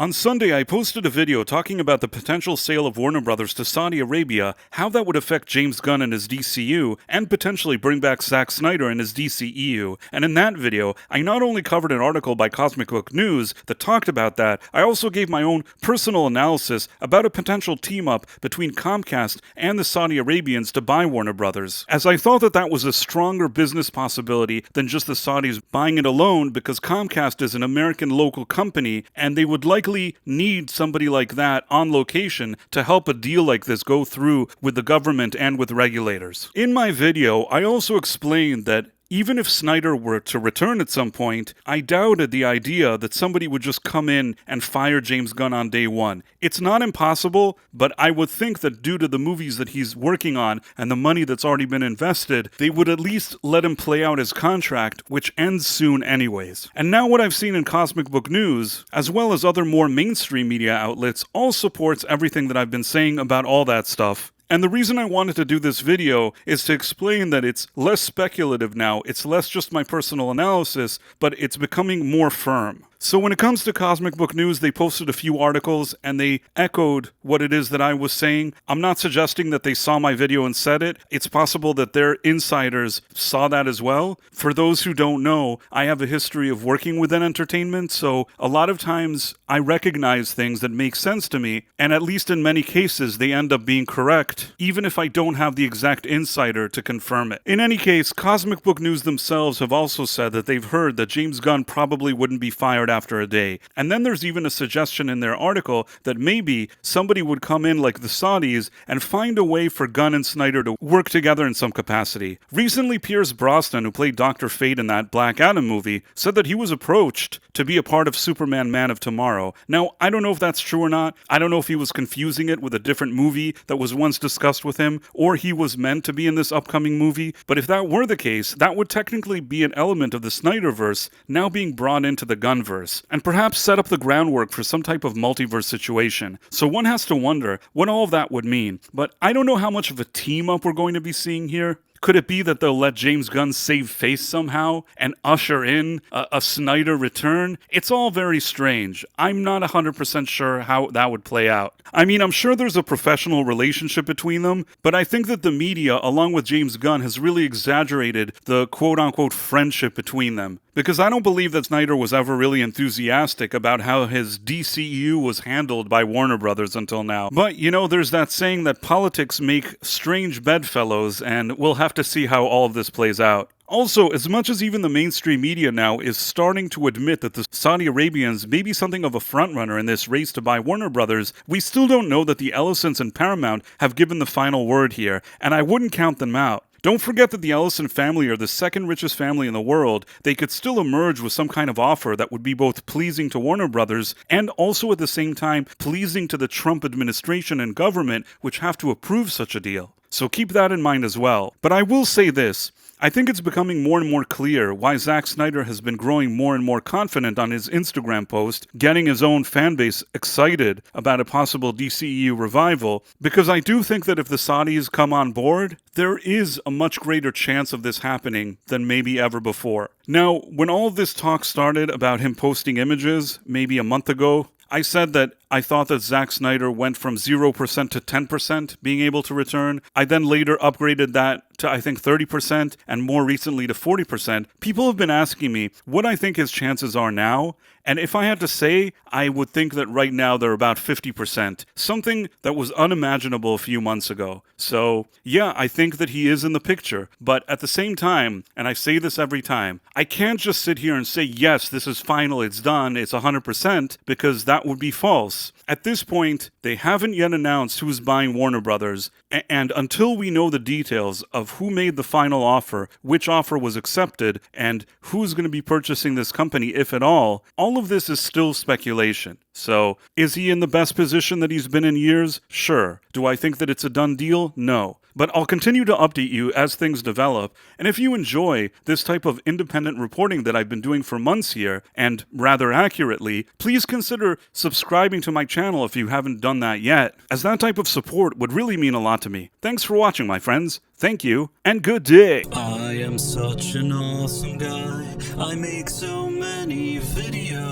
On Sunday, I posted a video talking about the potential sale of Warner Brothers to Saudi Arabia, how that would affect James Gunn and his DCU, and potentially bring back Zack Snyder and his DCEU. And in that video, I not only covered an article by Cosmic Book News that talked about that, I also gave my own personal analysis about a potential team-up between Comcast and the Saudi Arabians to buy Warner Brothers, as I thought that that was a stronger business possibility than just the Saudis buying it alone, because Comcast is an American local company, and they would likely need somebody like that on location to help a deal like this go through with the government and with regulators. In my video, I also explained that even if Snyder were to return at some point, I doubted the idea that somebody would just come in and fire James Gunn on day one. It's not impossible, but I would think that due to the movies that he's working on and the money that's already been invested, they would at least let him play out his contract, which ends soon anyways. And now what I've seen in Cosmic Book News, as well as other more mainstream media outlets, all supports everything that I've been saying about all that stuff. And the reason I wanted to do this video is to explain that it's less speculative now, it's less just my personal analysis, but it's becoming more firm. So when it comes to Cosmic Book News, they posted a few articles and they echoed what it is that I was saying. I'm not suggesting that they saw my video and said it. It's possible that their insiders saw that as well. For those who don't know, I have a history of working within entertainment, so a lot of times I recognize things that make sense to me, and at least in many cases they end up being correct, even if I don't have the exact insider to confirm it. In any case, Cosmic Book News themselves have also said that they've heard that James Gunn probably wouldn't be fired after a day. And then there's even a suggestion in their article that maybe somebody would come in like the Saudis and find a way for Gunn and Snyder to work together in some capacity. Recently, Pierce Brosnan, who played Dr. Fate in that Black Adam movie, said that he was approached to be a part of Superman Man of Tomorrow. Now, I don't know if that's true or not. I don't know if he was confusing it with a different movie that was once discussed with him, or he was meant to be in this upcoming movie. But if that were the case, that would technically be an element of the Snyderverse now being brought into the Gunverse, and perhaps set up the groundwork for some type of multiverse situation. So one has to wonder what all of that would mean. But I don't know how much of a team-up we're going to be seeing here. Could it be that they'll let James Gunn save face somehow and usher in a Snyder return? It's all very strange. I'm not 100% sure how that would play out. I mean, I'm sure there's a professional relationship between them, but I think that the media, along with James Gunn, has really exaggerated the quote-unquote friendship between them. Because I don't believe that Snyder was ever really enthusiastic about how his DCEU was handled by Warner Brothers until now. But, you know, there's that saying that politics make strange bedfellows, and we'll have to see how all of this plays out. Also, as much as even the mainstream media now is starting to admit that the Saudi Arabians may be something of a frontrunner in this race to buy Warner Brothers, we still don't know that the Ellisons and Paramount have given the final word here, and I wouldn't count them out. Don't forget that the Ellison family are the second richest family in the world. They could still emerge with some kind of offer that would be both pleasing to Warner Brothers and also at the same time pleasing to the Trump administration and government, which have to approve such a deal. So keep that in mind as well. But I will say this. I think it's becoming more and more clear why Zack Snyder has been growing more and more confident on his Instagram post, getting his own fanbase excited about a possible DCEU revival, because I do think that if the Saudis come on board, there is a much greater chance of this happening than maybe ever before. Now, when all of this talk started about him posting images, maybe a month ago, I said that I thought that Zack Snyder went from 0% to 10% being able to return. I then later upgraded that to, I think, 30% and more recently to 40%. People have been asking me what I think his chances are now. And if I had to say, I would think that right now they're about 50%, something that was unimaginable a few months ago. So, yeah, I think that he is in the picture. But at the same time, and I say this every time, I can't just sit here and say, yes, this is final, it's done, it's 100%, because that would be false. At this point, they haven't yet announced who's buying Warner Brothers, and until we know the details of who made the final offer, which offer was accepted, and who's going to be purchasing this company, if at all of this is still speculation. So, is he in the best position that he's been in years? Sure. Do I think that it's a done deal? No. But I'll continue to update you as things develop, and if you enjoy this type of independent reporting that I've been doing for months here, and rather accurately, please consider subscribing to my channel if you haven't done that yet, as that type of support would really mean a lot to me. Thanks for watching, my friends. Thank you, and good day. I am such an awesome guy. I make so many videos.